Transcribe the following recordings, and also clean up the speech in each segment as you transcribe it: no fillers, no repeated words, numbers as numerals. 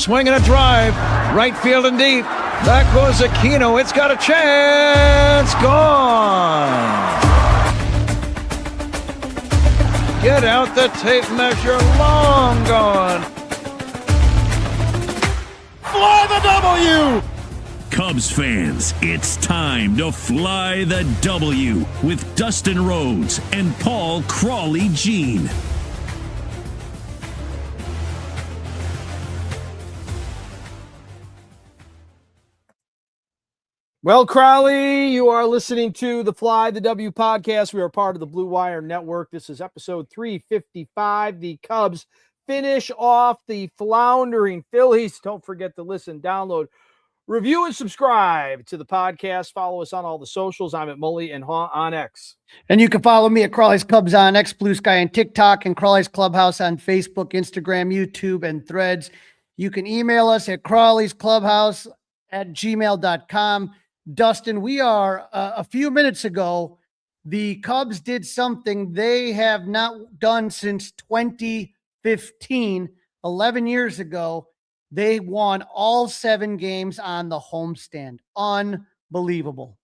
swinging a drive, right field and deep. Back goes Aquino. It's got a chance. Gone. Get out the tape measure. Long gone. Fly the W. Cubs fans, it's time to fly the W with Dustin Rhodes and Paul Crawley-Jean. Well, Crowley, you are listening to the Fly the W podcast. We are part of the Blue Wire Network. This is episode 355. The Cubs finish off the floundering Phillies. Don't forget to listen, download, review, and subscribe to the podcast. Follow us on all the socials. I'm at Mully and Haw on X. And you can follow me at Crawley's Cubs on X, Blue Sky, and TikTok, and Crawley's Clubhouse on Facebook, Instagram, YouTube, and Threads. You can email us at crawleysclubhouse@gmail.com. Dustin, we are a few minutes ago, the Cubs did something they have not done since 2015, 11 years ago. They won all 7 games on the homestand. Unbelievable.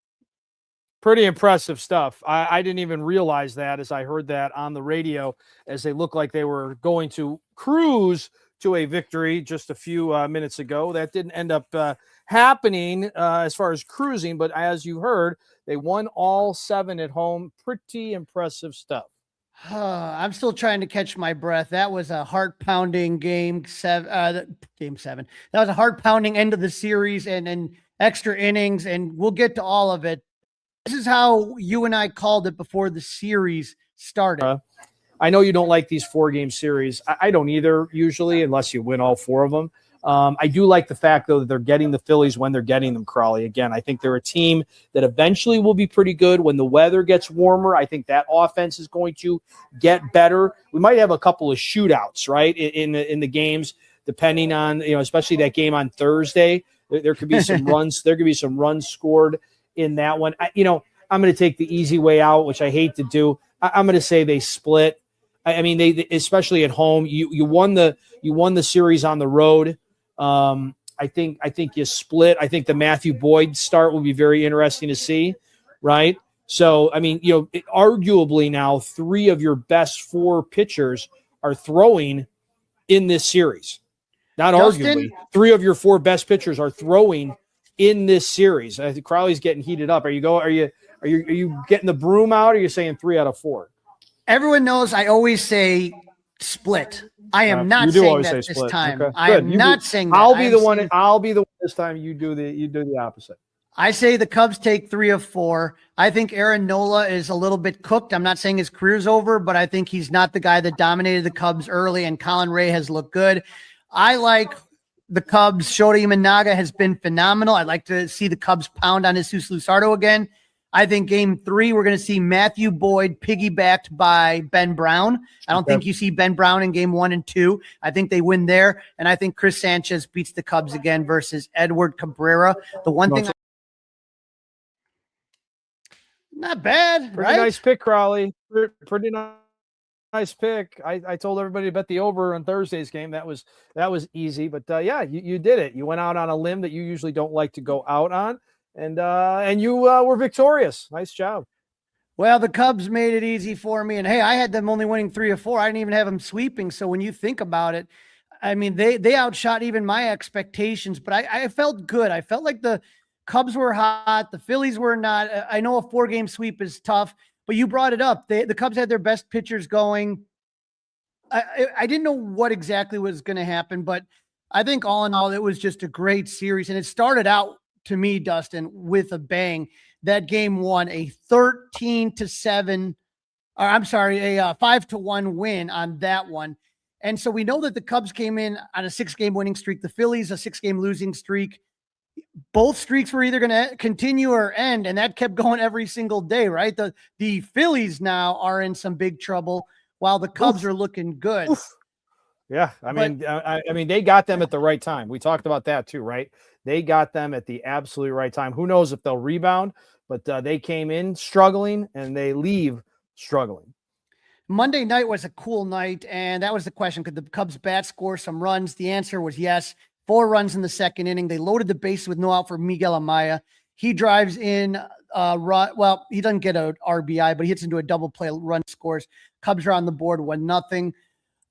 Pretty impressive stuff. I didn't even realize that as I heard that on the radio, as they looked like they were going to cruise to a victory just a few minutes ago. That didn't end up happening as far as cruising, but as you heard, they won all 7 at home. Pretty impressive stuff. I'm still trying to catch my breath. That was a heart-pounding game 7. That was a heart-pounding end of the series and extra innings, and we'll get to all of it. This is how you and I called it before the series started. I know you don't like these 4-game series. I don't either, usually, unless you win all 4 of them. I do like the fact, though, that they're getting the Phillies when they're getting them, Crawley. Again, I think they're a team that eventually will be pretty good when the weather gets warmer. I think that offense is going to get better. We might have a couple of shootouts, right, in the games, depending on, especially that game on Thursday. There could be some runs. There could be some runs scored in that one. I'm going to take the easy way out, which I hate to do. I'm going to say they split. I mean, they especially at home. You won the series on the road. I think you split. I think the Matthew Boyd start will be very interesting to see, right? So, I mean, arguably now 3 of your best 4 pitchers are throwing in this series. Not Dustin? Arguably, 3 of your 4 best pitchers are throwing in this series. I think Crowley's getting heated up. Are you getting the broom out, or are you saying 3 out of 4? Everyone knows I always say split. I am not saying that this time. Okay. I am not saying that. I'll be the one this time. You do the opposite. I say the Cubs take 3 of 4. I think Aaron Nola is a little bit cooked. I'm not saying his career's over, but I think he's not the guy that dominated the Cubs early, and Colin Ray has looked good. I like the Cubs. Shota Imanaga has been phenomenal. I'd like to see the Cubs pound on Jesus Luzardo again. I think game 3, we're going to see Matthew Boyd piggybacked by Ben Brown. I don't think you see Ben Brown in game 1 and 2. I think they win there. And I think Chris Sanchez beats the Cubs again versus Edward Cabrera. The one thing, not bad, Pretty right? nice pick, Crowley. Pretty nice pick. I told everybody to bet the over on Thursday's game. That was easy, but yeah, you did it. You went out on a limb that you usually don't like to go out on. And you were victorious. Nice job. Well, the Cubs made it easy for me. And hey, I had them only winning 3 of 4. I didn't even have them sweeping. So when you think about it, I mean, they outshot even my expectations, but I felt good. I felt like the Cubs were hot. The Phillies were not. I know a 4-game sweep is tough, but you brought it up. The Cubs had their best pitchers going. I didn't know what exactly was going to happen, but I think all in all, it was just a great series. And it started out, to me, Dustin, with a bang. That game 1, a 13-7, or I'm sorry, a 5-1 win on that one. And so we know that the Cubs came in on a 6-game winning streak. The Phillies, a 6-game losing streak. Both streaks were either going to continue or end, and that kept going every single day, right? The Phillies now are in some big trouble while the Cubs are looking good. Yeah, I mean, they got them at the right time. We talked about that too, right? They got them at the absolute right time. Who knows if they'll rebound, but they came in struggling and they leave struggling. Monday night was a cool night, and that was the question. Could the Cubs bat score some runs? The answer was yes. 4 runs in the second inning. They loaded the base with no out for Miguel Amaya. He drives in, he doesn't get an RBI, but he hits into a double play, run scores. Cubs are on the board 1-0.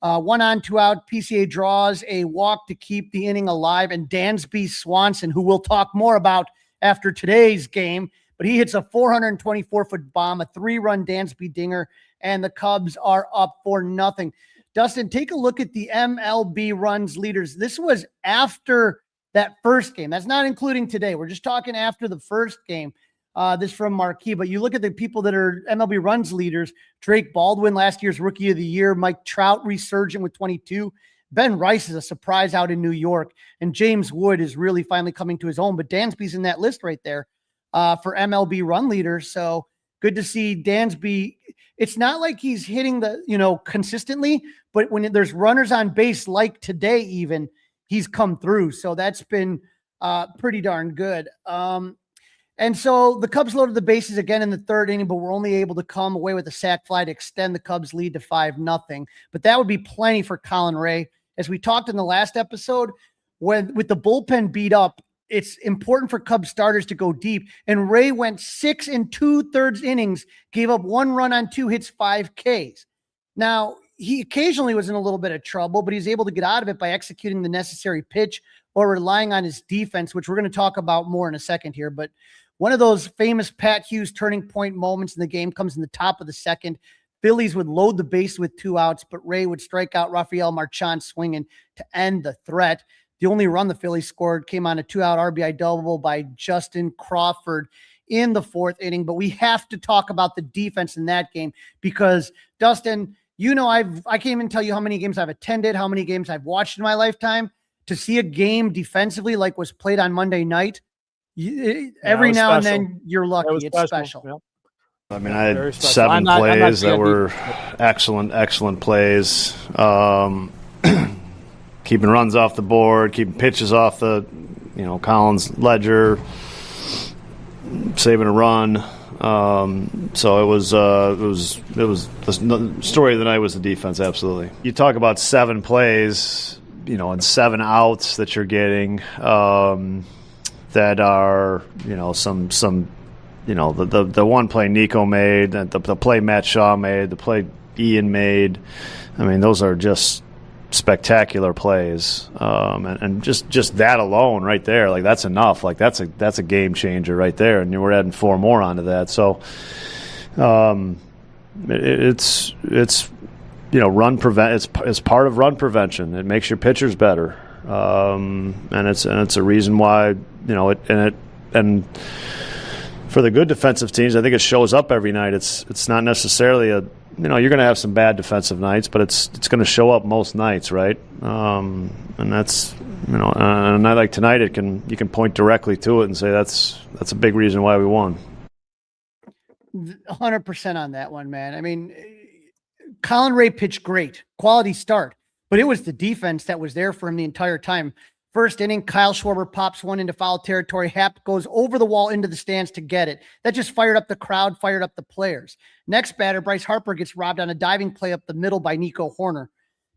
1 on, 2 out. PCA draws a walk to keep the inning alive. And Dansby Swanson, who we'll talk more about after today's game, but he hits a 424-foot bomb, a 3-run Dansby dinger, and the Cubs are up 4-0. Dustin, take a look at the MLB runs leaders. This was after that first game. That's not including today. We're just talking after the first game. This from Marquee, but you look at the people that are MLB runs leaders. Drake Baldwin, last year's Rookie of the Year. Mike Trout, resurgent with 22. Ben Rice is a surprise out in New York. And James Wood is really finally coming to his own. But Dansby's in that list right there for MLB run leaders. So good to see Dansby. It's not like he's hitting consistently, but when there's runners on base like today, even he's come through. So that's been pretty darn good. And so the Cubs loaded the bases again in the third inning, but were only able to come away with a sac fly to extend the Cubs lead to 5-0. But that would be plenty for Colin Ray. As we talked in the last episode, with the bullpen beat up, it's important for Cubs starters to go deep. And Ray went 6 2/3 innings, gave up 1 run on 2 hits, 5 Ks. Now, he occasionally was in a little bit of trouble, but he's able to get out of it by executing the necessary pitch or relying on his defense, which we're going to talk about more in a second here. But one of those famous Pat Hughes turning point moments in the game comes in the top of the second. Phillies would load the base with 2 outs, but Ray would strike out Rafael Marchand swinging to end the threat. The only run the Phillies scored came on a 2-out RBI double by Justin Crawford in the 4th inning. But we have to talk about the defense in that game because, Dustin, I can't even tell you how many games I've attended, how many games I've watched in my lifetime. To see a game defensively like was played on Monday night, every now and then you're lucky. It's special. Yeah. I mean, I had 7 plays that were excellent plays. Keeping runs off the board, keeping pitches off the, Collins ledger, saving a run. So it was the story of the night was the defense. Absolutely. You talk about 7 plays, and 7 outs that you're getting, that are, the one play Nico made, the play Matt Shaw made, the play Ian made. I mean, those are just spectacular plays, and just that alone right there, like that's enough. Like that's a game changer right there, and we're adding 4 more onto that. So, it's run prevent. It's part of run prevention. It makes your pitchers better, and it's a reason why and for the good defensive teams, I think it shows up every night. It's not necessarily you're going to have some bad defensive nights, but it's going to show up most nights, right? And that's and a night like tonight, you can point directly to it and say that's a big reason why we won. 100% on that one, man. I mean, Colin Ray pitched great, quality start, but it was the defense that was there for him the entire time. First inning, Kyle Schwarber pops one into foul territory. Happ goes over the wall into the stands to get it. That just fired up the crowd, fired up the players. Next batter, Bryce Harper gets robbed on a diving play up the middle by Nico Horner.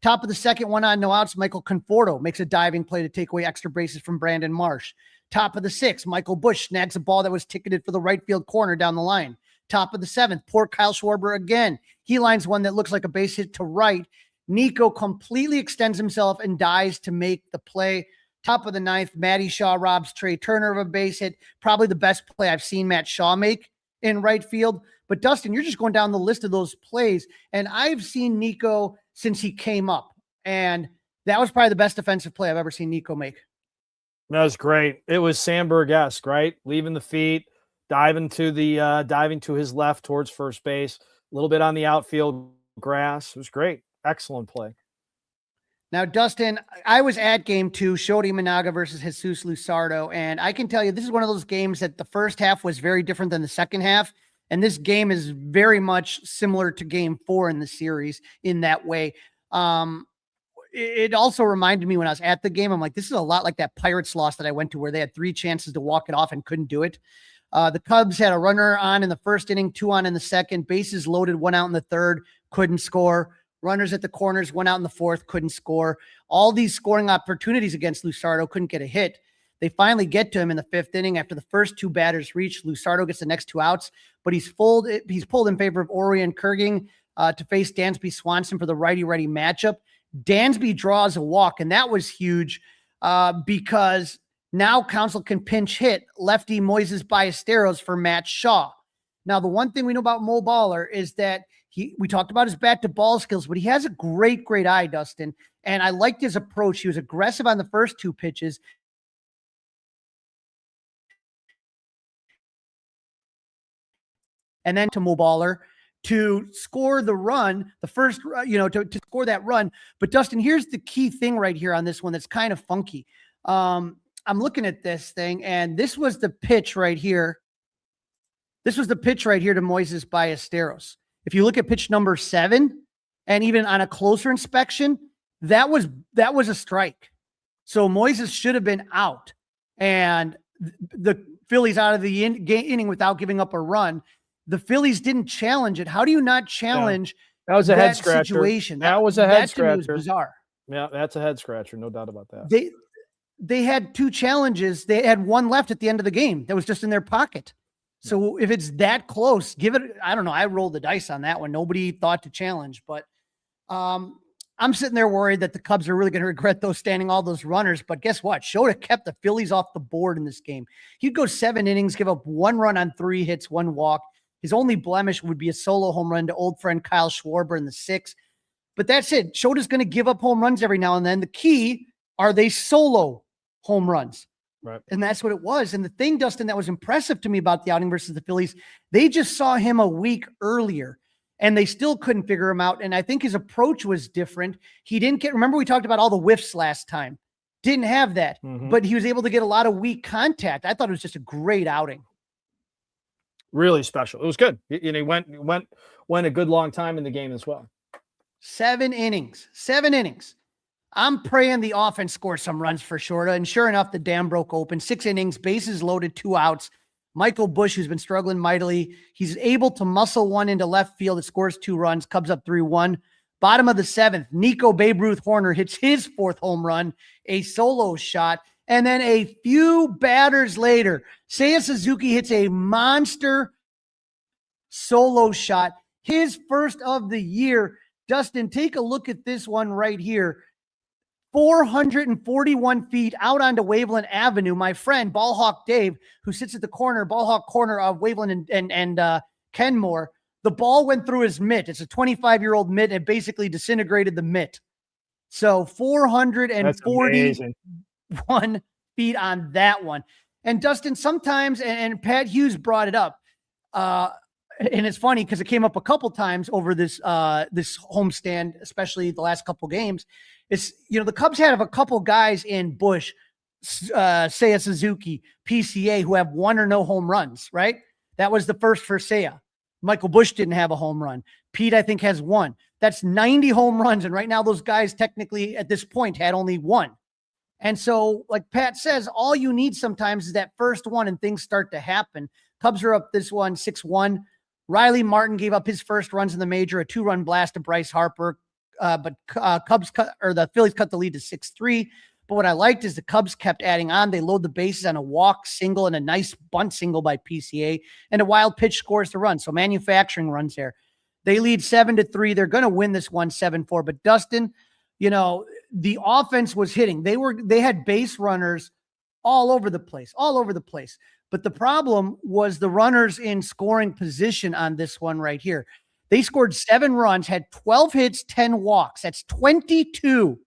Top of the second, 1 on, no outs, Michael Conforto makes a diving play to take away extra bases from Brandon Marsh. Top of the 6th, Michael Busch snags a ball that was ticketed for the right field corner down the line. Top of the 7th, poor Kyle Schwarber again. He lines one that looks like a base hit to right. Nico completely extends himself and dives to make the play. Top of the 9th, Matty Shaw robs Trey Turner of a base hit. Probably the best play I've seen Matt Shaw make in right field. But Dustin, you're just going down the list of those plays, and I've seen Nico since he came up, and that was probably the best defensive play I've ever seen Nico make. That was great. It was Sandberg-esque, right? Leaving the feet, diving to his left towards first base, a little bit on the outfield grass. It was great. Excellent play. Now, Dustin, I was at game 2, Shodi Managa versus Jesus Luzardo, and I can tell you this is one of those games that the first half was very different than the second half, and this game is very much similar to game 4 in the series in that way. It also reminded me when I was at the game, I'm like, this is a lot like that Pirates loss that I went to where they had 3 chances to walk it off and couldn't do it. The Cubs had a runner on in the first inning, 2 on in the second, bases loaded, 1 out in the third, couldn't score. Runners at the corners, went out in the fourth, couldn't score. All these scoring opportunities against Lusardo, couldn't get a hit. They finally get to him in the fifth inning after the first two batters reach. Lusardo gets the next two outs, but he's pulled in favor of Orion Kurgang to face Dansby Swanson for the righty-righty matchup. Dansby draws a walk, and that was huge because now Council can pinch hit lefty Moises Ballesteros for Matt Shaw. Now, the one thing we know about Mo Baller is that we talked about his bat to ball skills, but he has a great eye, Dustin. And I liked his approach. He was aggressive on the first two pitches. And then to Mo Baller to score the run, the first, to score that run. But Dustin, here's the key thing right here on this one that's kind of funky. I'm looking at this thing, and this was the pitch right here. This was the pitch right here to Moises Ballesteros. If you look at pitch number 7, and even on a closer inspection, that was a strike. So Moises should have been out, and the Phillies out of the inning without giving up a run. The Phillies didn't challenge it. How do you not challenge that was a head scratcher situation? That was a head scratcher. Was bizarre. Yeah, that's a head scratcher, no doubt about that. They had 2 challenges. They had one left at the end of the game that was just in their pocket. So if it's that close, give it, I don't know. I rolled the dice on that one. Nobody thought to challenge, but I'm sitting there worried that the Cubs are really going to regret standing all those runners. But guess what? Shota kept the Phillies off the board in this game. He'd go 7 innings, give up 1 run on 3 hits, 1 walk. His only blemish would be a solo home run to old friend Kyle Schwarber in the 6th. But that's it. Shota's going to give up home runs every now and then. The key, are they solo home runs? Right. And that's what it was. And the thing, Dustin, that was impressive to me about the outing versus the Phillies, they just saw him a week earlier and they still couldn't figure him out. And I think his approach was different. He didn't remember we talked about all the whiffs last time. Didn't have that, but he was able to get a lot of weak contact. I thought it was just a great outing. Really special. It was good. And he went a good long time in the game as well. 7 innings. I'm praying the offense scores some runs for Shorta, and sure enough, the dam broke open. 6 innings, bases loaded, 2 outs. Michael Busch, who's been struggling mightily, he's able to muscle one into left field. It scores 2 runs, Cubs up 3-1. Bottom of the 7th, Nico Babe Ruth Horner hits his 4th home run, a solo shot. And then a few batters later, Seiya Suzuki hits a monster solo shot, his first of the year. Dustin, take a look at this one right here. 441 feet out onto Waveland Avenue. My friend, Ballhawk Dave, who sits at the Ballhawk corner of Waveland and Kenmore, the ball went through his mitt. It's a 25-year-old mitt and basically disintegrated the mitt. So 441 feet on that one. And Dustin, sometimes, and Pat Hughes brought it up, and it's funny because it came up a couple times over this homestand, especially the last couple games. It's, the Cubs have a couple guys in Busch, Seiya Suzuki, PCA, who have 1 or no home runs, right? That was the first for Seiya. Michael Busch didn't have a home run. Pete, I think, has 1. That's 90 home runs. And right now, those guys technically at this point had only 1. And so, like Pat says, all you need sometimes is that first one and things start to happen. Cubs are up this one, 6-1. Riley Martin gave up his first runs in the major, a 2-run blast to Bryce Harper. But the Phillies cut the lead to 6-3. But what I liked is the Cubs kept adding on. They load the bases on a walk single and a nice bunt single by PCA, and a wild pitch scores the run. So manufacturing runs there. They lead 7-3. They're going to win this one 7-4. But Dustin, the offense was hitting. They had base runners all over the place. But the problem was the runners in scoring position on this one right here. They scored 7 runs, had 12 hits, 10 walks. That's 22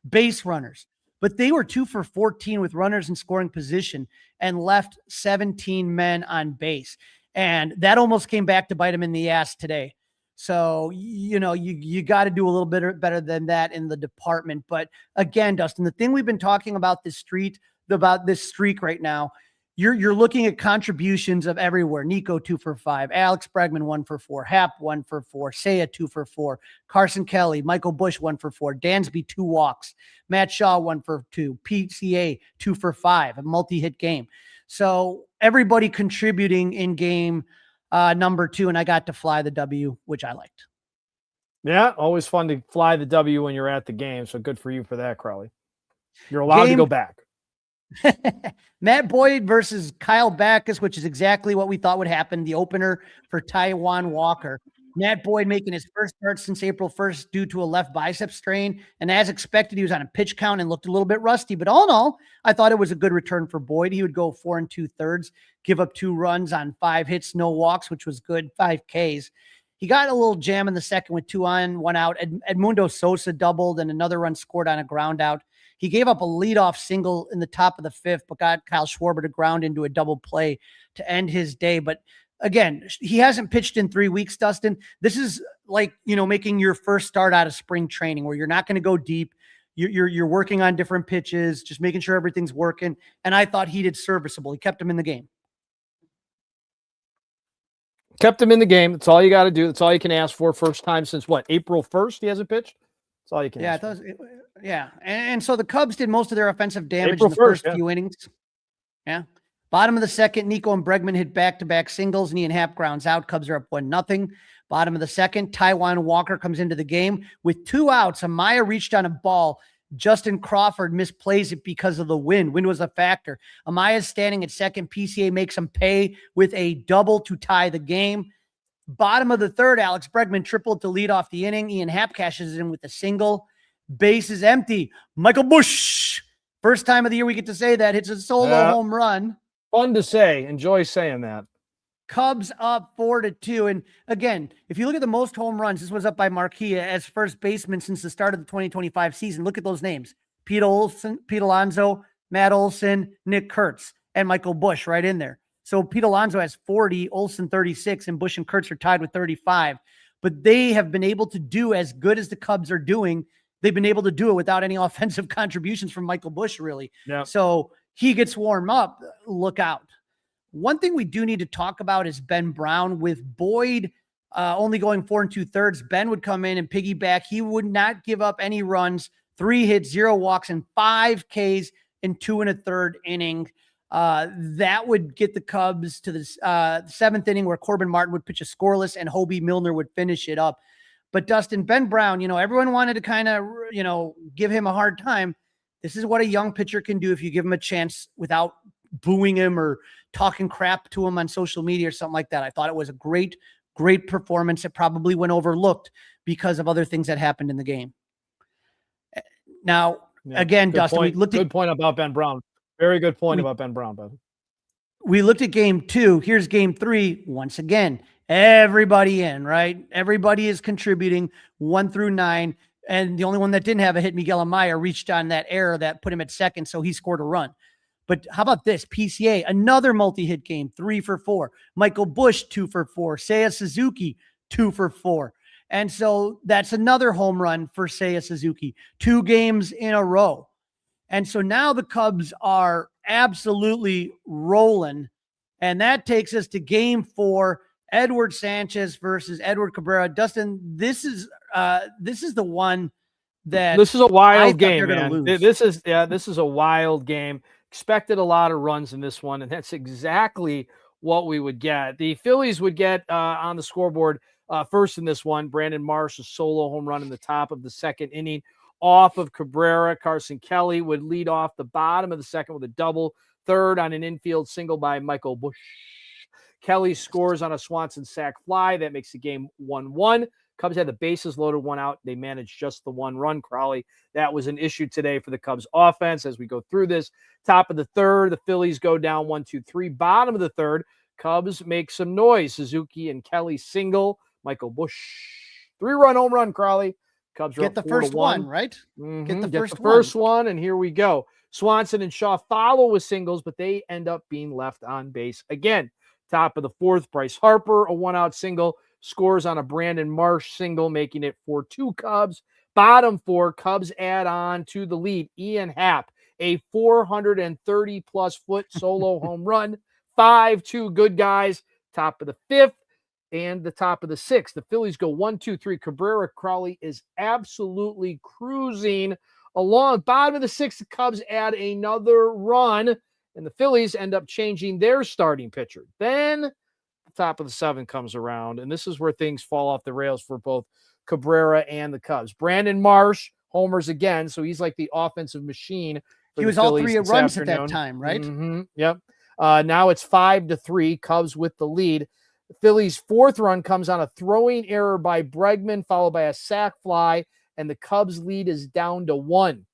base runners. But they were 2 for 14 with runners in scoring position and left 17 men on base. And that almost came back to bite them in the ass today. So, you got to do a little bit better than that in the department. But again, Dustin, the thing we've been talking about this streak right now, you're looking at contributions of everywhere. Nico 2 for 5, Alex Bregman 1 for 4, Happ 1 for 4, Seiya 2 for 4, Carson Kelly, Michael Busch 1 for 4, Dansby 2 walks, Matt Shaw 1 for 2, PCA 2 for 5, a multi-hit game. So everybody contributing in game number 2, and I got to fly the W, which I liked. Yeah, always fun to fly the W when you're at the game. So good for you for that, Crowley. You're allowed to go back. Matt Boyd versus Kyle Backus, which is exactly what we thought would happen. The opener for Taiwan Walker. Matt Boyd making his first start since April 1st due to a left bicep strain. And as expected, he was on a pitch count and looked a little bit rusty. But all in all, I thought it was a good return for Boyd. He would go 4 2/3, give up 2 runs on 5 hits, no walks, which was good, 5 Ks. He got a little jam in the second with 2 on, 1 out. Edmundo Sosa doubled and another run scored on a ground out. He gave up a leadoff single in the top of the 5th, but got Kyle Schwarber to ground into a double play to end his day. But again, he hasn't pitched in 3 weeks, Dustin. This is like, making your first start out of spring training where you're not going to go deep. You're working on different pitches, just making sure everything's working. And I thought he did serviceable. He kept him in the game. Kept him in the game. That's all you got to do. That's all you can ask for. First time since what? April 1st he hasn't pitched? That's all you can ask for. Yeah. And so the Cubs did most of their offensive damage April in the first 1st, few innings. Yeah. Bottom of the second, Nico and Bregman hit back-to-back singles. Ian Happ grounds out. Cubs are up 1-0. Bottom of the second, Taiwan Walker comes into the game with 2 outs. Amaya reached on a ball. Justin Crawford misplays it because of the wind. Wind was a factor. Amaya's standing at second. PCA makes him pay with a double to tie the game. Bottom of the third, Alex Bregman tripled to lead off the inning. Ian Happ cashes in with a single. Base is empty. Michael Busch, first time of the year we get to say that, hits a solo home run. Fun to say. Enjoy saying that. Cubs up 4-2. And again, if you look at the most home runs, this was up by Marquis as first baseman since the start of the 2025 season. Look at those names. Pete Alonso, Matt Olson, Nick Kurtz, and Michael Busch right in there. So Pete Alonso has 40, Olson 36, and Busch and Kurtz are tied with 35. But they have been able to do as good as the Cubs are doing. They've been able to do it without any offensive contributions from Michael Busch, really. Yeah. So he gets warmed up. Look out. One thing we do need to talk about is Ben Brown. With Boyd only going 4 2/3, Ben would come in and piggyback. He would not give up any runs, 3 hits, 0 walks, and 5 Ks in 2 1/3 inning. That would get the Cubs to the 7th inning where Corbin Martin would pitch a scoreless and Hobie Milner would finish it up. But Dustin, Ben Brown, everyone wanted to kind of, give him a hard time. This is what a young pitcher can do if you give him a chance without booing him or talking crap to him on social media or something like that. I thought it was a great, great performance. It probably went overlooked because of other things that happened in the game. Now, again, Dustin, good point about Ben Brown. Very good point about Ben Brown, brother. We looked at game 2. Here's game 3. Once again, everybody in, right? Everybody is contributing 1 through 9. And the only one that didn't have a hit, Miguel Amaya, reached on that error that put him at second, so he scored a run. But how about this? PCA, another multi-hit game, 3 for 4. Michael Busch, 2 for 4. Seiya Suzuki, 2 for 4. And so that's another home run for Seiya Suzuki, 2 games in a row. And so now the Cubs are absolutely rolling. And that takes us to game 4, Edward Sanchez versus Edward Cabrera. Dustin, this is the one that this is a wild game, man. Lose. This is a wild game. Expected a lot of runs in this one, and that's exactly what we would get. The Phillies would get on the scoreboard first in this one. Brandon Marsh, a solo home run in the top of the 2nd inning off of Cabrera. Carson Kelly would lead off the bottom of the 2nd with a double. 3rd on an infield single by Michael Busch. Kelly scores on a Swanson sac fly. That makes the game 1-1. Cubs had the bases loaded, 1 out. They managed just the 1 run, Crowley. That was an issue today for the Cubs offense as we go through this. Top of the 3rd, the Phillies go down 1-2-3. Bottom of the 3rd, Cubs make some noise. Suzuki and Kelly single. Michael Busch, 3-run home run, Crowley. Cubs are get the first one, right? Mm-hmm. Get the first one, and here we go. Swanson and Shaw follow with singles, but they end up being left on base again. Top of the 4th, Bryce Harper, a 1-out single, scores on a Brandon Marsh single, making it 4-2 Cubs. Bottom 4, Cubs add on to the lead. Ian Happ, a 430-plus foot solo home run. 5-2 good guys. Top of the 5th and the top of the 6th. The Phillies go 1-2-3. Cabrera Crowley is absolutely cruising along. Bottom of the 6th, the Cubs add another run, and the Phillies end up changing their starting pitcher. Then top of the 7th comes around, and this is where things fall off the rails for both Cabrera and the Cubs. Brandon Marsh homers again, so he's like the offensive machine. He was all 3 runs at that time, right? Yep. Now it's 5-3. Cubs with the lead. The Phillies' 4th run comes on a throwing error by Bregman, followed by a sac fly, and the Cubs' lead is down to 1.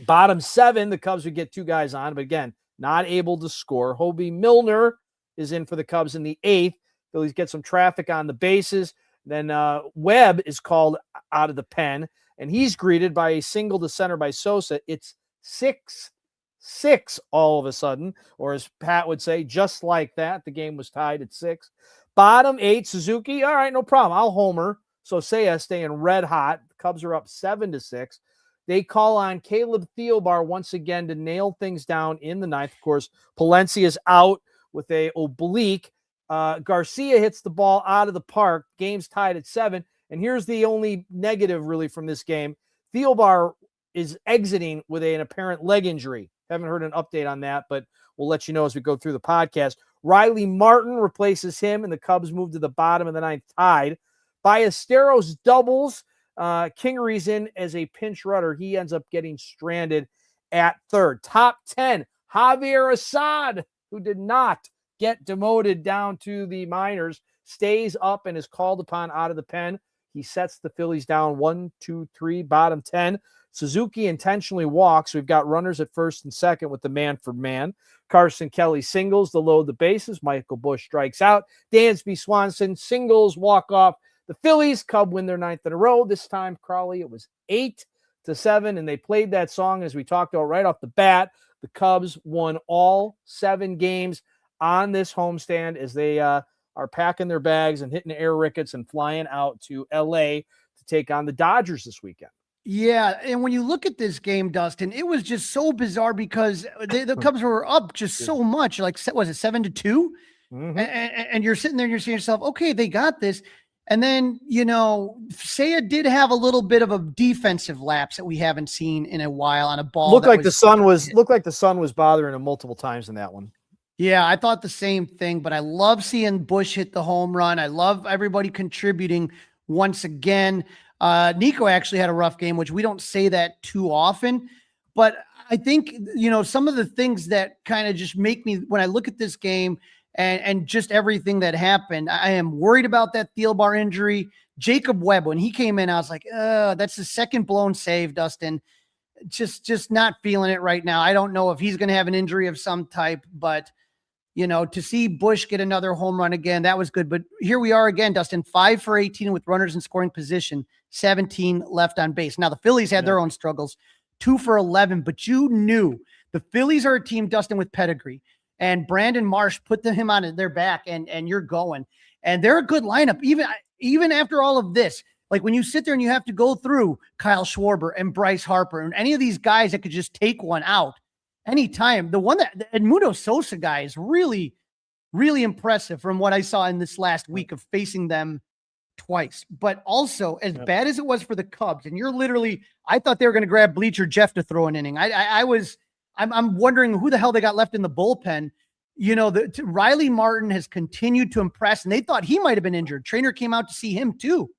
Bottom 7, the Cubs would get 2 guys on, but again, not able to score. Hobie Milner is in for the Cubs in the 8th. Phillies get some traffic on the bases. Then Webb is called out of the pen, and he's greeted by a single to center by Sosa. It's 6-6 all of a sudden, or as Pat would say, just like that. The game was tied at 6. Bottom 8, Suzuki. All right, no problem. I'll homer. Sosa staying red hot. The Cubs are up 7-6. They call on Caleb Thielbar once again to nail things down in the 9th. Of course, Palencia is out with a oblique. Garcia hits the ball out of the park. Game's tied at 7. And here's the only negative really from this game. Thielbar is exiting with an apparent leg injury. Haven't heard an update on that, but we'll let you know as we go through the podcast. Riley Martin replaces him, and the Cubs move to the bottom of the 9th tied. Ballesteros doubles. Kingery's in as a pinch runner. He ends up getting stranded at 3rd. Top 10, Javier Assad, who did not get demoted down to the minors, stays up and is called upon out of the pen. He sets the Phillies down 1-2-3, bottom 10. Suzuki intentionally walks. We've got runners at 1st and 2nd with the man for man. Carson Kelly singles to load the bases. Michael Busch strikes out. Dansby Swanson singles, walk off. The Phillies, Cub win their 9th in a row. This time, Crawley, it was 8-7, and they played that song as we talked about right off the bat. The Cubs won all 7 games on this homestand as they are packing their bags and hitting the air rickets and flying out to L.A. to take on the Dodgers this weekend. Yeah, and when you look at this game, Dustin, it was just so bizarre because the Cubs were up just so much. Like, was it 7-2? Mm-hmm. And you're sitting there and you're saying to yourself, okay, they got this. And then, Seiya did have a little bit of a defensive lapse that we haven't seen in a while on a ball. Looked like the sun was bothering him multiple times in that one. Yeah, I thought the same thing, but I love seeing Busch hit the home run. I love everybody contributing once again. Nico actually had a rough game, which we don't say that too often, but I think, some of the things that kind of just make me, when I look at this game and just everything that happened, I am worried about that Thielbar injury. Jacob Webb, when he came in, I was like, that's the 2nd blown save, Dustin. Just not feeling it right now. I don't know if he's going to have an injury of some type, but to see Busch get another home run again, that was good. But here we are again, Dustin, 5 for 18 with runners in scoring position, 17 left on base. Now the Phillies had their own struggles, 2 for 11, but you knew the Phillies are a team, Dustin, with pedigree, and Brandon Marsh put him on their back and you're going, and they're a good lineup. Even after all of this, like when you sit there and you have to go through Kyle Schwarber and Bryce Harper and any of these guys that could just take one out anytime. The Edmundo Sosa guy is really, really impressive from what I saw in this last week of facing them twice. But also, as bad as it was for the Cubs, and I thought they were going to grab Bleacher Jeff to throw an inning. I'm wondering who the hell they got left in the bullpen. Riley Martin has continued to impress, and they thought he might have been injured. Trainer came out to see him too.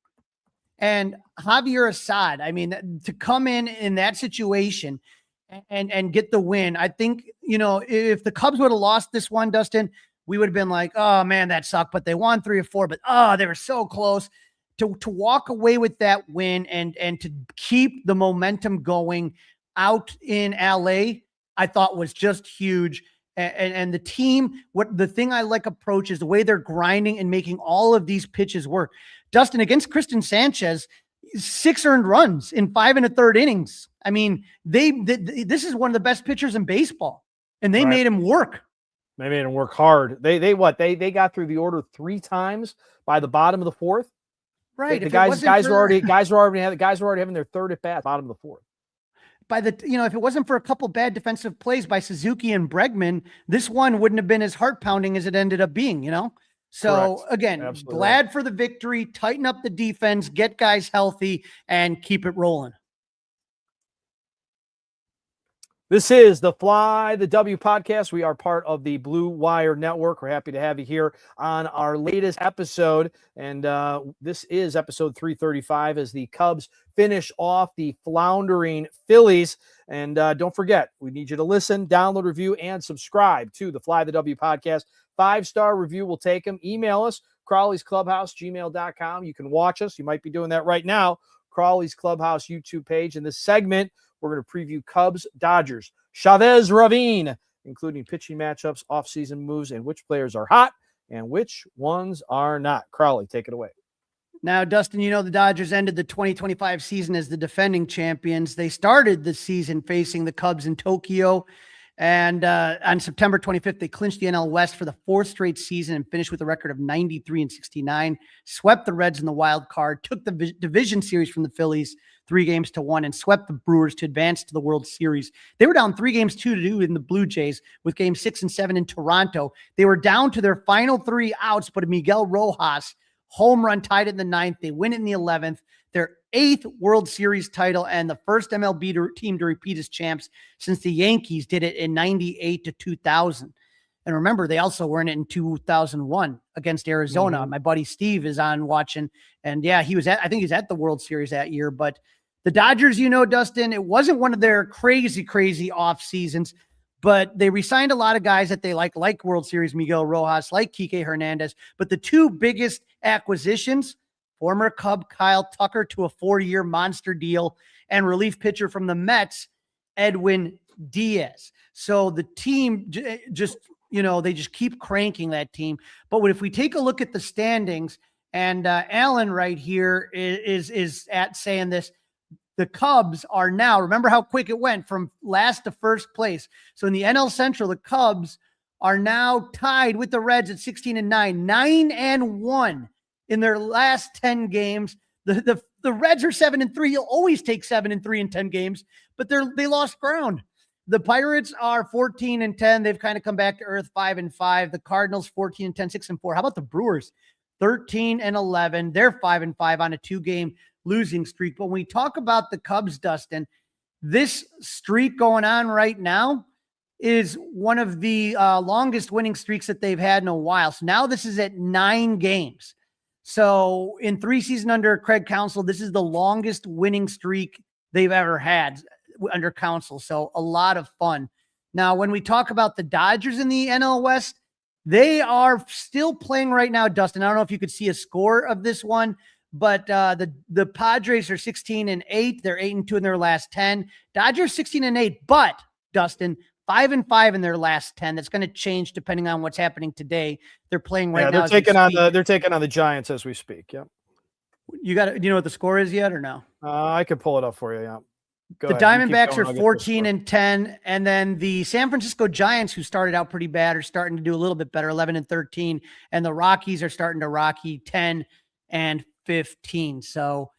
And Javier Assad, to come in that situation and get the win. I think, if the Cubs would have lost this one, Dustin, we would have been like, oh man, that sucked, but they won 3 or 4, but they were so close to walk away with that win and to keep the momentum going out in LA, I thought was just huge. And the team, the thing I like approach is the way they're grinding and making all of these pitches work. Dustin, against Kristen Sanchez, 6 earned runs in 5 1/3 innings. This is one of the best pitchers in baseball, and they made him work. They made him work hard. They got through the order 3 times by the bottom of the 4th. Right. The guys were already having their 3rd at bat, bottom of the 4th. If it wasn't for a couple bad defensive plays by Suzuki and Bregman, this one wouldn't have been as heart pounding as it ended up being, So Correct. again, Absolutely glad for the victory, tighten up the defense, get guys healthy, and keep it rolling. This is the Fly the W podcast. We are part of the Blue Wire Network. We're happy to have you here on our latest episode. And this is episode 335 as the Cubs finish off the floundering Phillies. And don't forget, we need you to listen, download, review, and subscribe to the Fly the W podcast. 5-star review, we'll take them. Email us, Crawley's Clubhouse, gmail.com. You can watch us. You might be doing that right now. Crawley's Clubhouse YouTube page. In this segment, we're going to preview Cubs, Dodgers, Chavez Ravine, including pitching matchups, offseason moves, and which players are hot and which ones are not. Crawley, take it away. Now, Dustin, you know the Dodgers ended the 2025 season as the defending champions. They started the season facing the Cubs in Tokyo. And on September 25th, they clinched the NL West for the 4th straight season and finished with a record of 93-69, swept the Reds in the wild card, took the division series from the Phillies 3-1, and swept the Brewers to advance to the World Series. They were down 3-2 in the Blue Jays with game 6 and 7 in Toronto. They were down to their final 3 outs, but Miguel Rojas home run tied it in the 9th. They win it in the 11th. Their 8th World Series title and the first MLB team to repeat as champs since the Yankees did it in 98 to 2000. And remember, they also were in it in 2001 against Arizona. My buddy Steve is on watching. And yeah, I think he was at the World Series that year. But the Dodgers, you know, Dustin, it wasn't one of their crazy off seasons, but they re-signed a lot of guys that they like World Series Miguel Rojas, like Kike Hernandez. But the 2 biggest acquisitions, former Cub Kyle Tucker to a 4-year monster deal, and relief pitcher from the Mets, Edwin Diaz. So the team just, you know, they just keep cranking that team. But if we take a look at the standings, and Alan right here is at saying this, the Cubs are now, remember how quick it went from last to first place. So in the NL Central, the Cubs are now tied with the Reds at 16-9, 9-1 in their last 10 games. The Reds are 7-3. You'll always take 7-3 in 10 games, but they lost ground. The Pirates are 14-10. They've kind of come back to earth, 5-5. The Cardinals 14-10, 6-4. How about the Brewers? 13-11. They're 5-5 on a 2-game losing streak. But when we talk about the Cubs, Dustin, this streak going on right now is one of the longest winning streaks that they've had in a while. So now this is at 9 games. So in 3 seasons under Craig Counsell, this is the longest winning streak they've ever had under Counsell. So a lot of fun. Now, when we talk about the Dodgers in the NL West, they are still playing right now, Dustin. I don't know if you could see a score of this one, but the Padres are 16-8. They're 8-2 in their last 10. Dodgers 16-8, but Dustin, 5-5 in their last 10. That's going to change depending on what's happening today. They're playing right now. They're taking on the Giants as we speak. Yeah. You know what the score is yet or no? I could pull it up for you. Yeah. The Diamondbacks are 14-10, and then the San Francisco Giants, who started out pretty bad, are starting to do a little bit better, 11-13, and the Rockies are starting to rocky, 10-15. So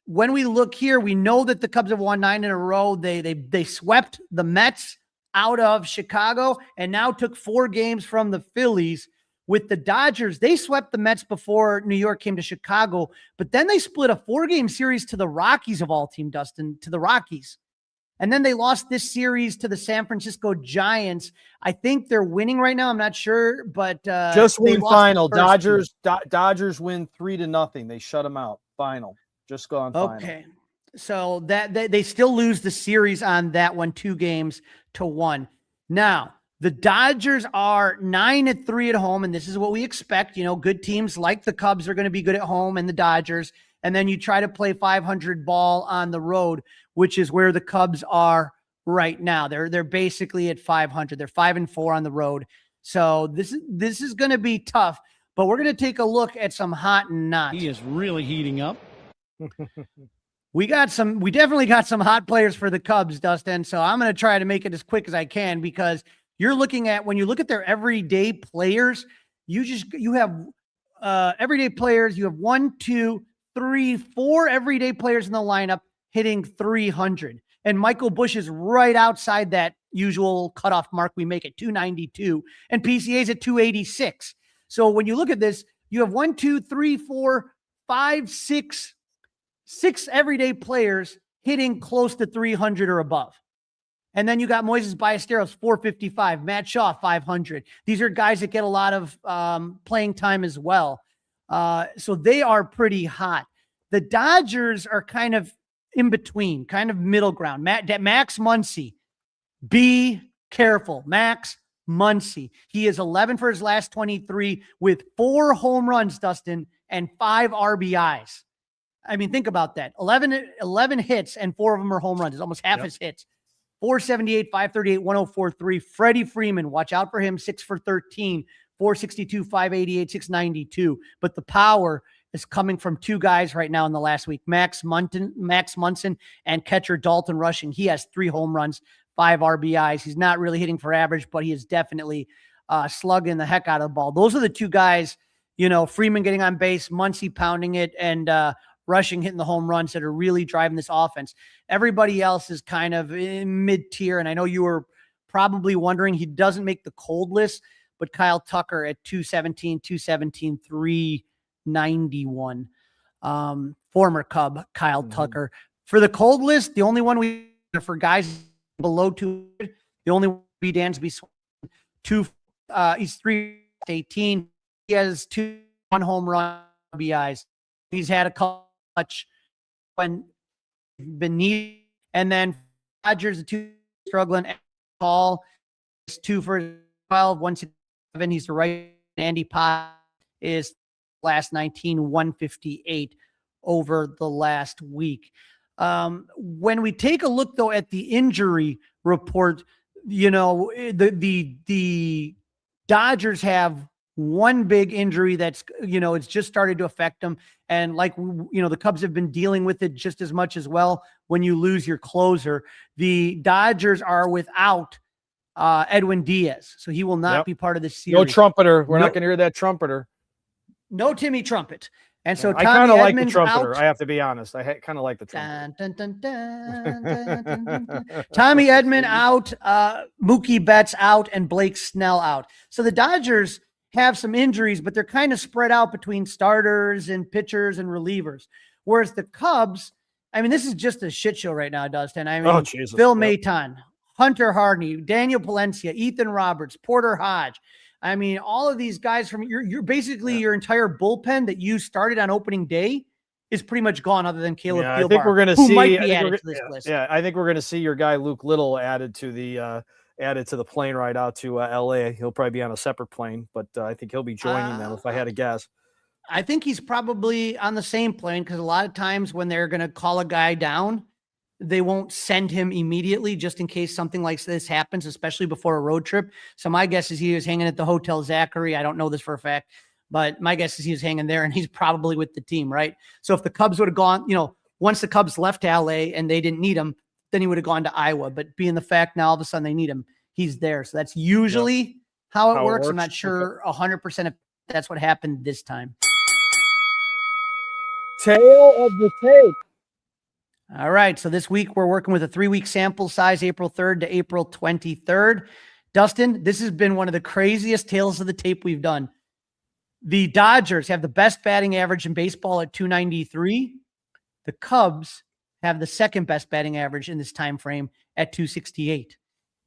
when we look here, we know that the Cubs have won 9 in a row. They swept the Mets out of Chicago and now took 4 games from the Phillies. With the Dodgers, they swept the Mets before New York came to Chicago, but then they split a 4-game series to the Rockies of all team, Dustin, to the Rockies. And then they lost this series to the San Francisco Giants. I think they're winning right now. I'm not sure, but just win final. Dodgers win 3-0. They shut them out. Final. Just gone final. Okay. So that they still lose the series on that one, 2-1. Now, the Dodgers are 9-3 at home, and this is what we expect. You know, good teams like the Cubs are going to be good at home, and the Dodgers. And then you try to play 500 ball on the road, which is where the Cubs are right now. They're basically at 500. They're 5-4 on the road. So this is going to be tough. But we're going to take a look at some hot and not. He is really heating up. We definitely got some hot players for the Cubs, Dustin. So I'm going to try to make it as quick as I can, because you're looking at, when you look at their everyday players, you have everyday players. You have 1, 2, 3, 4 everyday players in the lineup hitting 300. And Michael Busch is right outside that usual cutoff mark we make at 292, and PCA's at 286. So when you look at this, you have 1, 2, 3, 4, 5, 6 everyday players hitting close to 300 or above. And then you got Moises Ballesteros, 455, Matt Shaw, 500. These are guys that get a lot of playing time as well. So they are pretty hot. The Dodgers are kind of in between, kind of middle ground. Max Muncy, be careful. Max Muncy. He is 11 for his last 23 with 4 home runs, Dustin, and 5 RBIs. I mean, think about that. 11 hits and 4 of them are home runs. It's almost half his hits. 478, 538, 1043. Freddie Freeman, watch out for him. 6 for 13, 462, 588, 692. But the power is coming from 2 guys right now in the last week. Max Munson and catcher Dalton Rushing. He has 3 home runs, 5 RBIs. He's not really hitting for average, but he is definitely slugging the heck out of the ball. Those are the 2 guys, Freeman getting on base, Muncy pounding it, and Rushing hitting the home runs that are really driving this offense. Everybody else is kind of in mid-tier, and I know you were probably wondering, he doesn't make the cold list, but Kyle Tucker at 217, 391. Former Cub Kyle Tucker. For the cold list, the only one for guys below 200, the only one be Dansby Swanson. He's 318. He has 2 home run RBIs. He's had a couple when been needed, and then Dodgers, the 2 struggling. Paul is 2 for 12, 167. He's the right. Andy Pott is last 19, 158 over the last week. When we take a look though at the injury report, the Dodgers have one big injury that's, it's just started to affect them. And the Cubs have been dealing with it just as much as well. When you lose your closer, the Dodgers are without Edwin Diaz. So he will not be part of this series. No trumpeter. We're not going to hear that trumpeter. No Timmy Trumpet. And so I kind of like the Edmonds trumpeter. out. I have to be honest. I kind of like the trumpeter. Dun, dun, dun, dun, dun, dun, dun. Tommy Edman out, Mookie Betts out, and Blake Snell out. So the Dodgers have some injuries, but they're kind of spread out between starters and pitchers and relievers. Whereas the Cubs, I mean, this is just a shit show right now, Dustin. I mean, Phil Maton, Hunter Harney, Daniel Palencia, Ethan Roberts, Porter Hodge. I mean, all of these guys from you're basically your entire bullpen that you started on opening day is pretty much gone, other than Caleb Thielbar, I think we're going to see. might be added to this list. Yeah, I think we're going to see your guy Luke Little added to the plane ride out to LA. He'll probably be on a separate plane, but I think he'll be joining them if I had to guess. I think he's probably on the same plane, because a lot of times when they're going to call a guy down, they won't send him immediately just in case something like this happens, especially before a road trip. So my guess is he was hanging at the Hotel Zachary. I don't know this for a fact, but my guess is he was hanging there, and he's probably with the team, right? So if the Cubs would have gone, once the Cubs left to LA and they didn't need him, then he would have gone to Iowa. But being the fact now all of a sudden they need him, he's there. So that's usually how it works. I'm not sure 100% if that's what happened this time. Tail of the tape. All right. So this week we're working with a 3-week sample size, April 3rd to April 23rd. Dustin, this has been one of the craziest tales of the tape we've done. The Dodgers have the best batting average in baseball at 293. The Cubs have the second best batting average in this time frame at 268.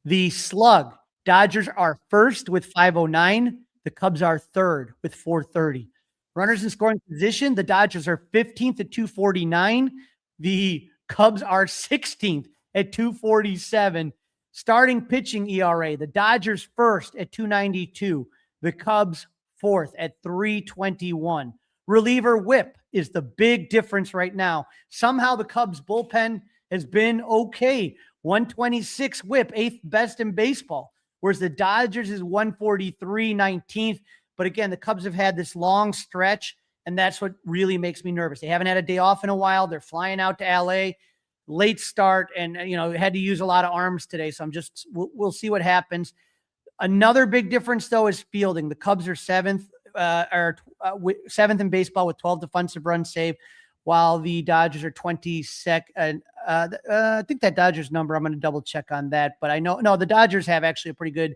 The slug, Dodgers are first with 509. The Cubs are third with 430. Runners in scoring position, the Dodgers are 15th at 249. The Cubs are 16th at 247. Starting pitching ERA, the Dodgers first at 292. The Cubs fourth at 321. Reliever whip is the big difference right now. Somehow the Cubs bullpen has been okay. 126 whip, 8th best in baseball, whereas the Dodgers is 143, 19th. But again, the Cubs have had this long stretch, and that's what really makes me nervous. They haven't had a day off in a while. They're flying out to LA, late start, and had to use a lot of arms today. So we'll see what happens. Another big difference though is fielding. The Cubs are seventh in baseball with 12 defensive runs saved, while the Dodgers are 22nd. I think that Dodgers number, I'm going to double check on that, but the Dodgers have actually a pretty good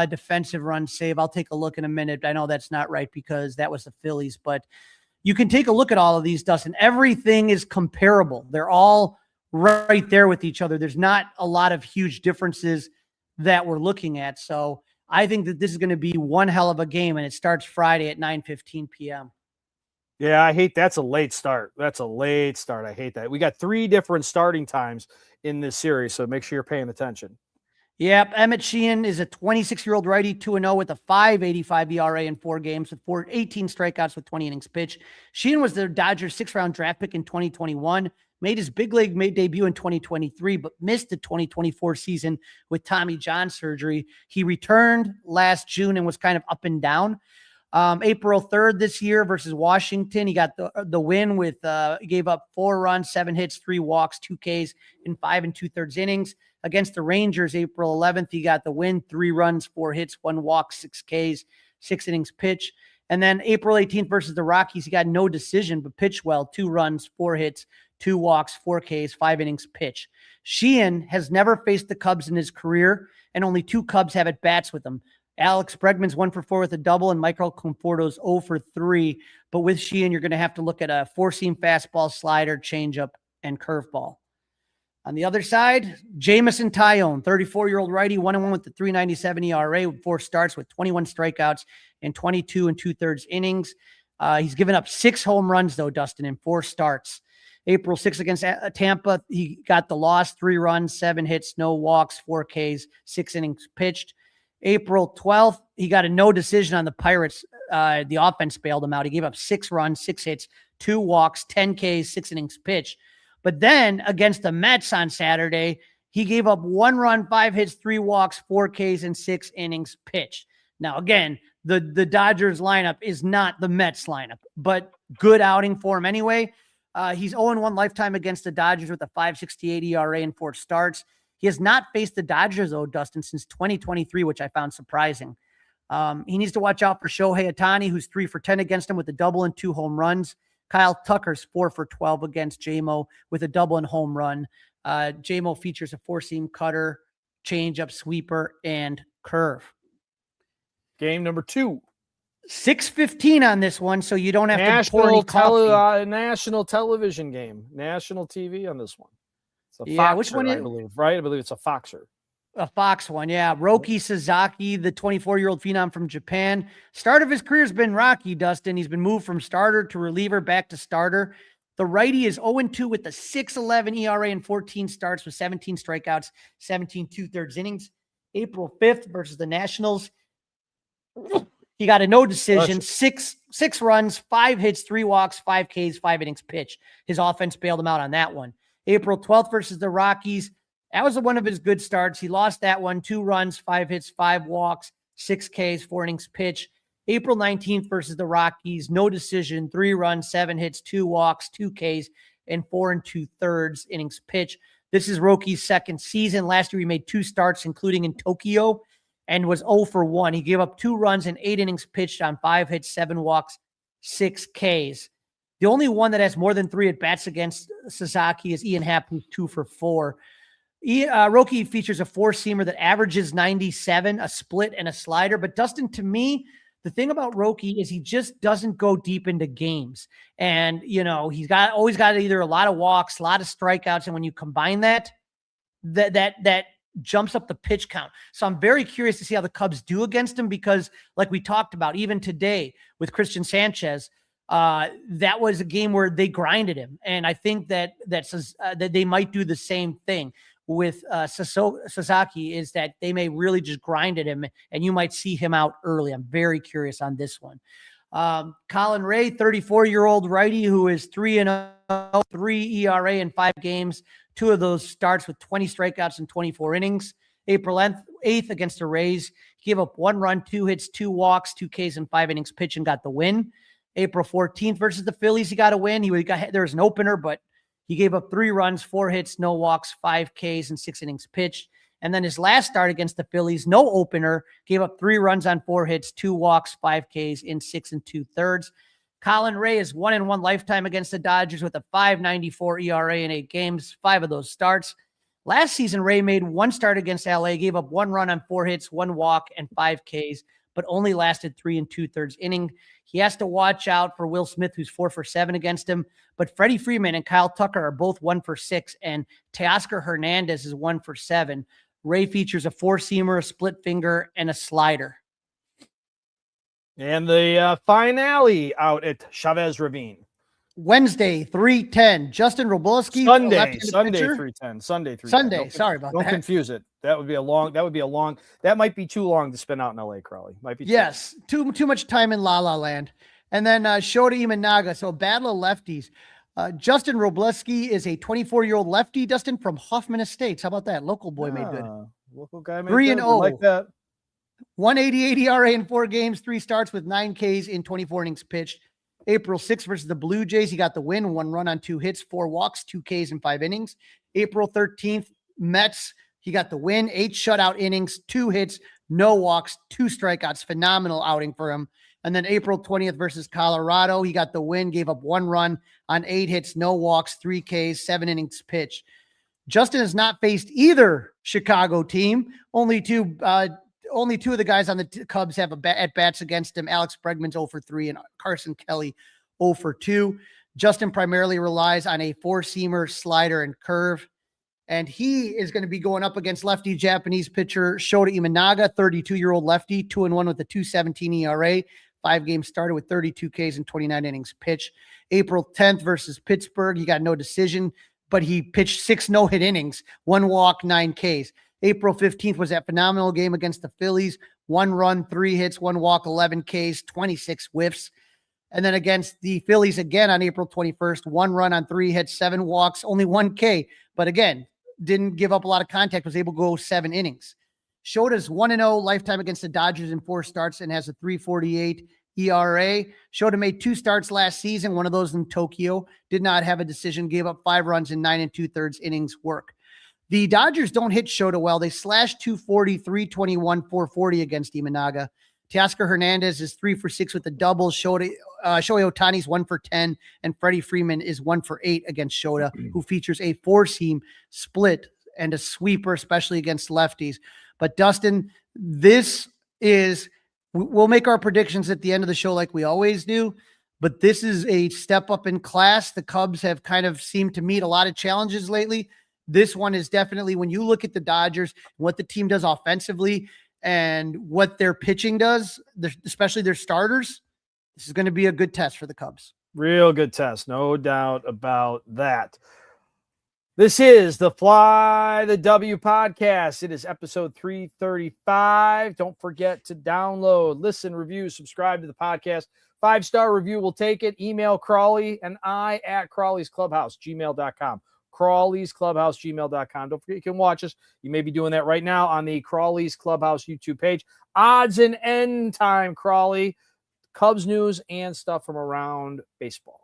defensive run save. I'll take a look in a minute. I know that's not right because that was the Phillies, but you can take a look at all of these, Dustin. Everything is comparable. They're all right there with each other. There's not a lot of huge differences that we're looking at. So I think that this is going to be one hell of a game, and it starts Friday at 9:15 p.m. Yeah, I hate that's a late start. That's a late start. I hate that. We got 3 different starting times in this series, so make sure you're paying attention. Yep, Emmett Sheehan is a 26-year-old righty, 2-0 with a 5.85 ERA in 4 games with 18 strikeouts with 20 innings pitched. Sheehan was the Dodgers' 6th-round draft pick in 2021, made his big league debut in 2023, but missed the 2024 season with Tommy John surgery. He returned last June and was kind of up and down. April 3rd this year versus Washington, he got the win with gave up 4 runs, 7 hits, 3 walks, 2 Ks in 5 2/3 innings. Against the Rangers, April 11th, he got the win, 3 runs, 4 hits, 1 walk, 6 Ks, 6 innings pitch. And then April 18th versus the Rockies, he got no decision, but pitched well, 2 runs, 4 hits, 2 walks, 4 Ks, 5 innings pitch. Sheehan has never faced the Cubs in his career, and only 2 Cubs have at bats with him. Alex Bregman's 1 for 4 with a double, and Michael Conforto's 0 for 3. But with Sheehan, you're going to have to look at a 4-seam fastball, slider, changeup, and curveball. On the other side, Jamison Tyone, 34-year-old righty, 1-1 with the 3.97 ERA with 4 starts with 21 strikeouts in 22 2/3 innings. He's given up 6 home runs, though, Dustin, in 4 starts. April 6th against Tampa, he got the loss, 3 runs, 7 hits, no walks, 4 Ks, 6 innings pitched. April 12th, he got a no decision on the Pirates. The offense bailed him out. He gave up 6 runs, 6 hits, 2 walks, 10 Ks, 6 innings pitched. But then against the Mets on Saturday, he gave up 1 run, 5 hits, 3 walks, 4 Ks, and 6 innings pitched. Now, again, the Dodgers lineup is not the Mets lineup, but good outing for him anyway. He's 0-1 lifetime against the Dodgers with a 5.68 ERA in 4 starts. He has not faced the Dodgers, though, Dustin, since 2023, which I found surprising. He needs to watch out for Shohei Ohtani, who's 3 for 10 against him with a double and 2 home runs. Kyle Tucker's 4 for 12 against JMO with a double and home run. JMO features a 4-seam cutter, changeup, sweeper, and curve. Game number 2. 6:15 on this one, so you don't have to pour any national television game. National TV on this one. It's a yeah, Foxer, which one? I believe, right? I believe it's a Foxer. A Fox one, yeah. Roki Sasaki, the 24-year-old phenom from Japan. Start of his career has been rocky, Dustin. He's been moved from starter to reliever, back to starter. The righty is 0-2 with the 6.11 ERA in 14 starts with 17 strikeouts, 17 2/3 innings. April 5th versus the Nationals. He got a no decision, 6 runs, 5 hits, 3 walks, 5 Ks, 5 innings pitched. His offense bailed him out on that one. April 12th versus the Rockies. That was one of his good starts. He lost that one, 2 runs, 5 hits, 5 walks, 6 Ks, 4 innings pitch. April 19th versus the Rockies, no decision, 3 runs, 7 hits, 2 walks, 2 Ks, and 4 2/3 innings pitch. This is Roki's 2nd season. Last year, he made 2 starts, including in Tokyo, and was 0 for 1. He gave up 2 runs and 8 innings pitched on 5 hits, 7 walks, 6 Ks. The only one that has more than 3 at-bats against Sasaki is Ian Happ, who's 2 for 4. Roki features a 4-seamer that averages 97, a split, and a slider. But Dustin, to me, the thing about Roki is he just doesn't go deep into games. And, you know, he's always got either a lot of walks, a lot of strikeouts. And when you combine that jumps up the pitch count. So I'm very curious to see how the Cubs do against him, because like we talked about, even today with Christian Sanchez, that was a game where they grinded him. And I think that they might do the same thing with Sasaki, is that they may really just grind at him and you might see him out early. I'm very curious on this one. Colin Ray, 34-year-old righty who is 3-0, 3 ERA in 5 games. 2 of those starts with 20 strikeouts and 24 innings. April 8th against the Rays, he gave up 1 run, 2 hits, 2 walks, 2 Ks, and 5 innings pitch and got the win. April 14th versus the Phillies, he got a win. There was an opener, but he gave up 3 runs, 4 hits, no walks, 5 Ks, and 6 innings pitched. And then his last start against the Phillies, no opener, gave up 3 runs on 4 hits, 2 walks, 5 Ks in 6 2/3. Colin Ray is 1-1 lifetime against the Dodgers with a 5.94 ERA in 8 games, 5 of those starts. Last season, Ray made 1 start against LA, gave up 1 run on 4 hits, 1 walk, and 5 Ks. but only lasted 3 2/3 inning. He has to watch out for Will Smith, who's 4 for 7 against him. But Freddie Freeman and Kyle Tucker are both 1 for 6, and Teoscar Hernandez is 1 for 7. Ray features a 4-seamer, a split finger, and a slider. And the finale out at Chavez Ravine. Wednesday, 3:10. Justin Robolski. Sunday 3:10. Sunday 3:10. Sunday. Sorry about that. Don't confuse it. That might be too long to spend out in LA, Crowley. Might be. Yes. Too much time in La La Land. And then Shota Imanaga. So battle of lefties. Justin Robolski is a 24-year-old lefty, Dustin, from Hoffman Estates. How about that? Local boy made good. Local guy made 3-0. good. Like that. 188 ERA in 4 games, 3 starts with 9 Ks in 24 innings pitched. April 6th versus the Blue Jays, he got the win, 1 run on 2 hits, 4 walks, 2 Ks in 5 innings. April 13th, Mets, he got the win, 8 shutout innings, 2 hits, no walks, 2 strikeouts. Phenomenal outing for him. And then April 20th versus Colorado, he got the win, gave up 1 run on 8 hits, no walks, 3 Ks, 7 innings pitched. Justin has not faced either Chicago team. Only two of the guys on the Cubs have at bats against him. Alex Bregman's 0 for 3 and Carson Kelly 0 for 2. Justin primarily relies on a 4-seamer, slider, and curve. And he is going to be going up against lefty Japanese pitcher Shota Imanaga, 32-year-old lefty, 2-1 with a 2.17 ERA. 5 games started with 32 Ks and 29 innings pitched. April 10th versus Pittsburgh, he got no decision, but he pitched 6 no-hit innings, 1 walk, 9 Ks. April 15th was that phenomenal game against the Phillies. 1 run, 3 hits, 1 walk, 11 Ks, 26 whiffs. And then against the Phillies again on April 21st, 1 run on 3 hits, 7 walks, only 1 K. But again, didn't give up a lot of contact, was able to go 7 innings. Shota's 1-0 lifetime against the Dodgers in 4 starts and has a 3.48 ERA. Shota made 2 starts last season, one of those in Tokyo. Did not have a decision, gave up 5 runs in 9 2/3 innings work. The Dodgers don't hit Shota well. They slash 240, 321, 440 against Imanaga. Teoscar Hernandez is 3 for 6 with the doubles. Shohei Ohtani's 1 for 10, and Freddie Freeman is 1 for 8 against Shota, who features a 4-seam split and a sweeper, especially against lefties. But Dustin, we'll make our predictions at the end of the show like we always do, but this is a step up in class. The Cubs have kind of seemed to meet a lot of challenges lately. This one is definitely, when you look at the Dodgers, what the team does offensively and what their pitching does, especially their starters, this is going to be a good test for the Cubs. Real good test. No doubt about that. This is the Fly the W podcast. It is episode 335. Don't forget to download, listen, review, subscribe to the podcast. 5-star review, we'll take it. Email Crawley and I at Crawley's Clubhouse, gmail.com. Crawley's Clubhouse, gmail.com. Don't forget you can watch us. You may be doing that right now on the Crawley's Clubhouse YouTube page. Odds and end time, Crawley. Cubs news and stuff from around baseball.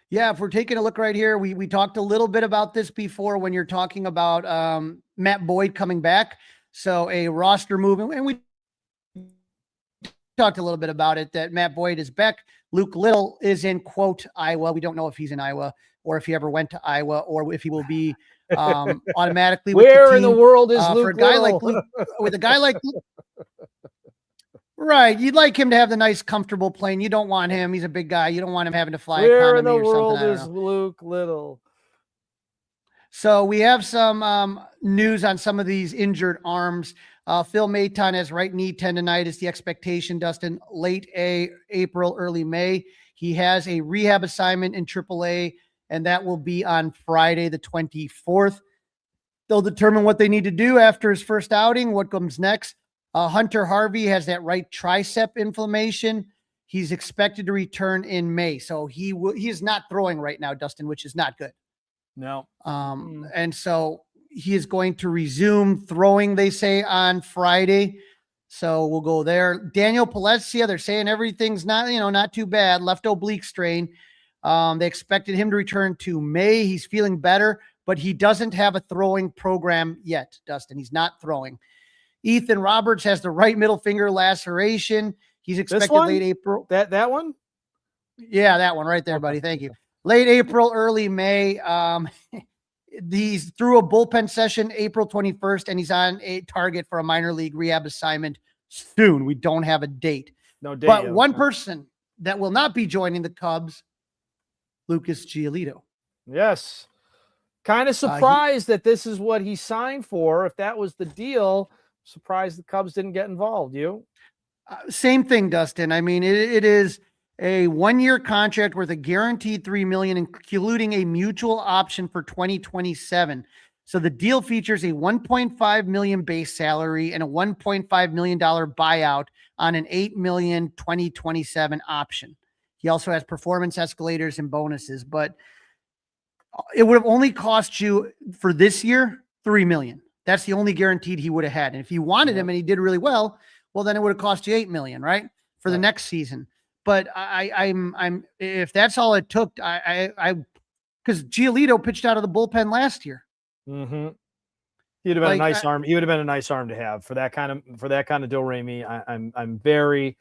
Yeah, if we're taking a look right here, we talked a little bit about this before when you're talking about Matt Boyd coming back. So a roster movement, and we talked a little bit about it, that Matt Boyd is back. Luke Little is in, quote, Iowa. We don't know if he's in Iowa or if he ever went to Iowa or if he will be automatically with Where the team. In the world is Luke for a guy Little? like Luke, with a guy like Luke, right, you'd like him to have the nice, comfortable plane. You don't want him. He's a big guy. You don't want him having to fly Where economy in the or world something. is Luke Little? So we have some news on some of these injured arms. Phil Maton has right knee tendonitis. The expectation, Dustin, late April, early May. He has a rehab assignment in AAA, and that will be on Friday, the 24th. They'll determine what they need to do after his first outing, what comes next. Hunter Harvey has that right tricep inflammation. He's expected to return in May. So he is not throwing right now, Dustin, which is not good. No. And so he is going to resume throwing, they say, on Friday. So we'll go there. Daniel Palencia, they're saying everything's not too bad. Left oblique strain. They expected him to return to May. He's feeling better, but he doesn't have a throwing program yet, Dustin. He's not throwing. Ethan Roberts has the right middle finger laceration. He's expected late April. That one? Yeah, that one right there, buddy. Thank you. Late April, early May. He's through a bullpen session April 21st, and he's on a target for a minor league rehab assignment soon. We don't have a date. No date But yet. one person that will not be joining the Cubs, Lucas Giolito. Yes. Kind of surprised that this is what he signed for. If that was the deal, surprised the Cubs didn't get involved. You? Same thing, Dustin. I mean, it is a 1-year contract worth a guaranteed $3 million, including a mutual option for 2027. So the deal features a $1.5 million base salary and a $1.5 million buyout on an $8 million 2027 option. He also has performance escalators and bonuses, but it would have only cost you for this year $3 million. That's the only guaranteed he would have had. And if you wanted him and he did really well, then it would have cost you $8 million, right, for the next season. But I'm if that's all it took, because Giolito pitched out of the bullpen last year. Mm-hmm. He'd have been a nice arm. He would have been a nice arm to have for that kind of Do Re Mi. I'm very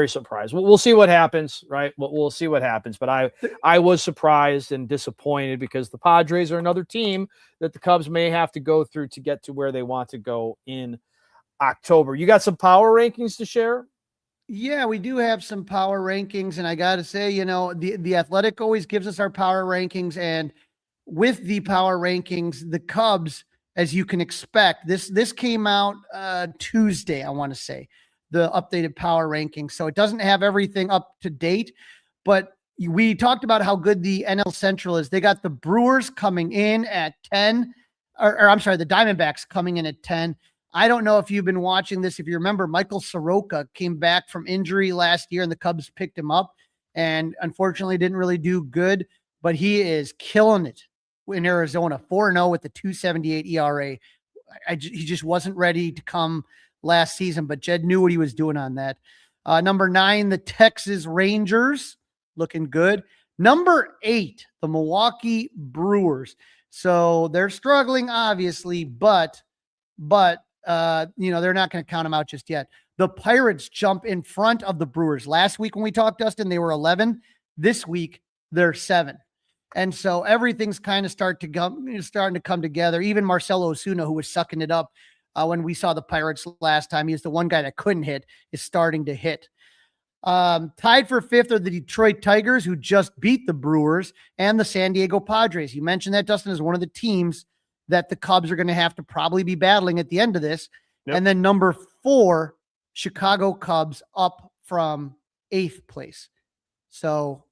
surprised. We'll see what happens, right? We'll see what happens. But I was surprised and disappointed because the Padres are another team that the Cubs may have to go through to get to where they want to go in October. You got some power rankings to share? Yeah, we do have some power rankings, and I got to say, the Athletic always gives us our power rankings, and with the power rankings, the Cubs, as you can expect, this came out Tuesday, I want to say, the updated power rankings. So it doesn't have everything up to date, but we talked about how good the NL Central is. They got the Brewers coming in at 10, or I'm sorry, the Diamondbacks coming in at 10. I don't know if you've been watching this. If you remember, Michael Soroka came back from injury last year and the Cubs picked him up and unfortunately didn't really do good, but he is killing it in Arizona, 4-0 with the 2.78 ERA. He just wasn't ready to come last season, but Jed knew what he was doing on that. Number 9, the Texas Rangers, looking good. Number 8, the Milwaukee Brewers. So they're struggling, obviously, but they're not going to count them out just yet. The Pirates jump in front of the Brewers. Last week when we talked, Dustin, they were 11. This week, they're 7. And so everything's kind of starting to come together. Even Marcelo Osuna, who was sucking it up when we saw the Pirates last time, he was the one guy that couldn't hit, is starting to hit. Tied for 5th are the Detroit Tigers, who just beat the Brewers, and the San Diego Padres. You mentioned that, Dustin, is one of the teams that the Cubs are going to have to probably be battling at the end of this. Yep. And then number 4, Chicago Cubs, up from 8th place. So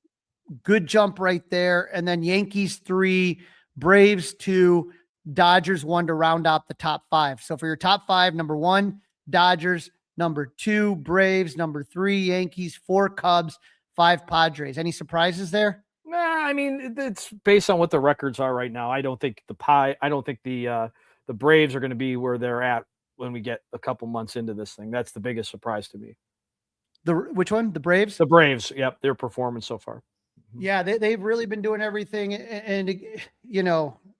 good jump right there. And then Yankees 3, Braves 2, Dodgers 1 to round out the top 5. So for your top 5, number 1, Dodgers, number 2, Braves, number 3, Yankees, 4, Cubs, 5, Padres. Any surprises there? Nah, I mean, it's based on what the records are right now. I don't think the Braves are going to be where they're at when we get a couple months into this thing. That's the biggest surprise to me. Which one? The Braves? The Braves. Yep. Their performance so far. Yeah, they've really been doing everything and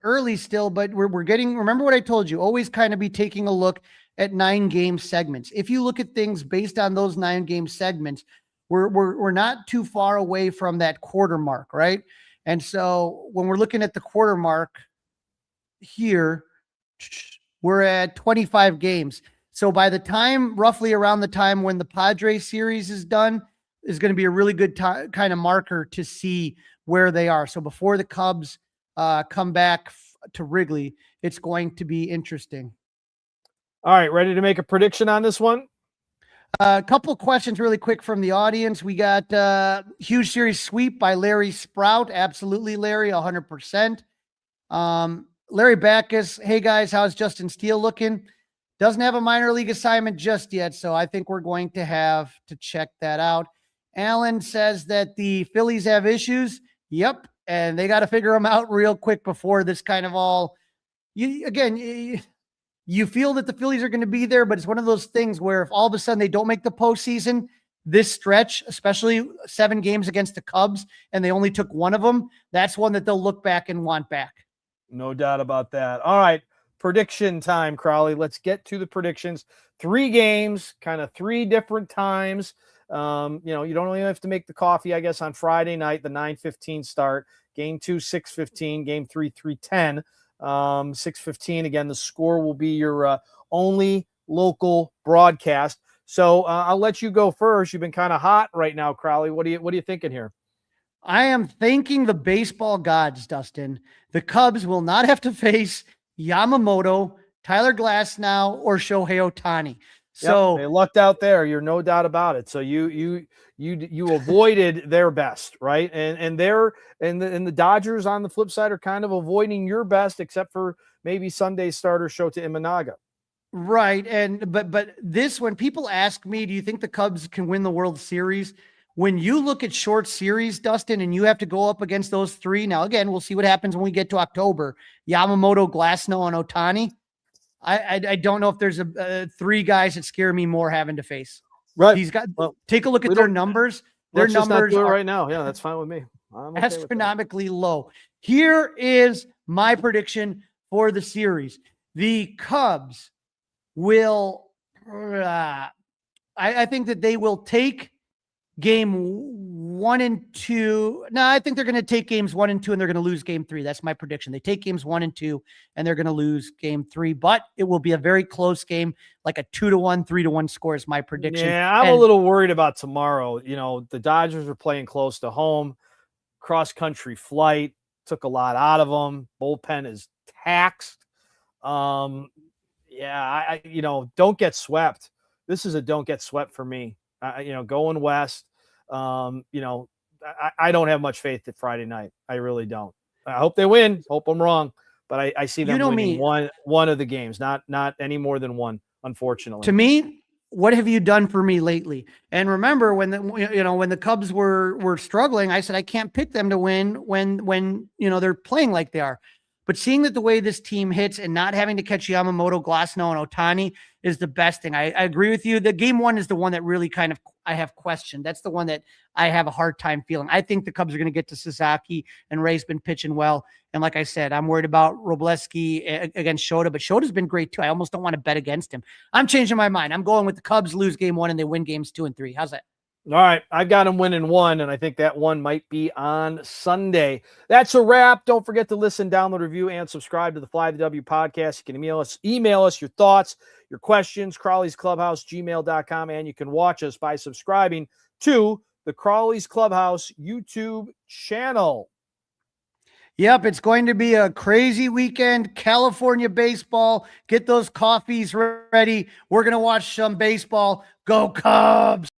early still, but we're getting, remember what I told you, always kind of be taking a look at 9-game segments. If you look at things based on those 9-game segments, we're not too far away from that quarter mark, right? And so when we're looking at the quarter mark here, we're at 25 games. So by the time, roughly around the time when the Padres series is done, is going to be a really good kind of marker to see where they are. So before the Cubs come back to Wrigley, it's going to be interesting. All right, ready to make a prediction on this one? A couple of questions really quick from the audience. We got huge series sweep by Larry Sprout. Absolutely, Larry, 100%. Larry Backus, hey guys, how's Justin Steele looking? Doesn't have a minor league assignment just yet, so I think we're going to have to check that out. Alan says that the Phillies have issues. Yep, and they got to figure them out real quick before this kind of all. You feel that the Phillies are going to be there, but it's one of those things where if all of a sudden they don't make the postseason, this stretch, especially 7 games against the Cubs, and they only took one of them, that's one that they'll look back and want back. No doubt about that. All right, prediction time, Crowley. Let's get to the predictions. 3 games, kind of 3 different times. You don't only have to make the coffee, I guess, on Friday night, the 9:15 start. Game 2, 6:15. Game 3, 3:10. 6:15. Again, the score will be your only local broadcast. So I'll let you go first. You've been kind of hot right now, Crowley. What are you thinking here? I am thanking the baseball gods, Dustin. The Cubs will not have to face Yamamoto, Tyler Glasnow, or Shohei Ohtani. So they lucked out there. You're no doubt about it. So you avoided their best, right? And the Dodgers on the flip side are kind of avoiding your best, except for maybe Sunday's starter Shota Imanaga. Right. And but this, when people ask me, do you think the Cubs can win the World Series? When you look at short series, Dustin, and you have to go up against those three. Now, again, we'll see what happens when we get to October. Yamamoto, Glasnow, and Ohtani. I don't know if there's three guys that scare me more having to face. Right. He's got. Well, take a look at their numbers. Their numbers are right now. Yeah, that's fine with me. I'm okay astronomically low. Here is my prediction for the series. The Cubs will. I think that they will take game 1 and 2. No, I think they're going to take games 1 and 2 and they're going to lose game 3. That's my prediction. They take games 1 and 2 and they're going to lose game 3, but it will be a very close game, like a 2-1, 3-1 score is my prediction. Yeah, I'm a little worried about tomorrow. You know, the Dodgers are playing close to home. Cross-country flight took a lot out of them. Bullpen is taxed. Don't get swept. This is a don't get swept for me. Going west, I don't have much faith at Friday night. I really don't. I hope they win. Hope I'm wrong, but I see them winning one of the games, not any more than one, unfortunately. To me, what have you done for me lately? And remember when the Cubs were struggling, I said I can't pick them to win when they're playing like they are. But seeing that the way this team hits and not having to catch Yamamoto, Glasnow, and Ohtani is the best thing. I agree with you. The game 1 is the one that really kind of I have questioned. That's the one that I have a hard time feeling. I think the Cubs are going to get to Sasaki, and Ray's been pitching well. And like I said, I'm worried about Robleski against Shota, but Shota's been great too. I almost don't want to bet against him. I'm changing my mind. I'm going with the Cubs lose game 1 and they win games 2 and 3. How's that? All right, I've got them winning 1, and I think that 1 might be on Sunday. That's a wrap. Don't forget to listen, download, review, and subscribe to the Fly the W podcast. You can email us your thoughts, your questions, Crawley's Clubhouse, gmail.com, and you can watch us by subscribing to the Crawley's Clubhouse YouTube channel. Yep, it's going to be a crazy weekend. California baseball. Get those coffees ready. We're going to watch some baseball. Go Cubs!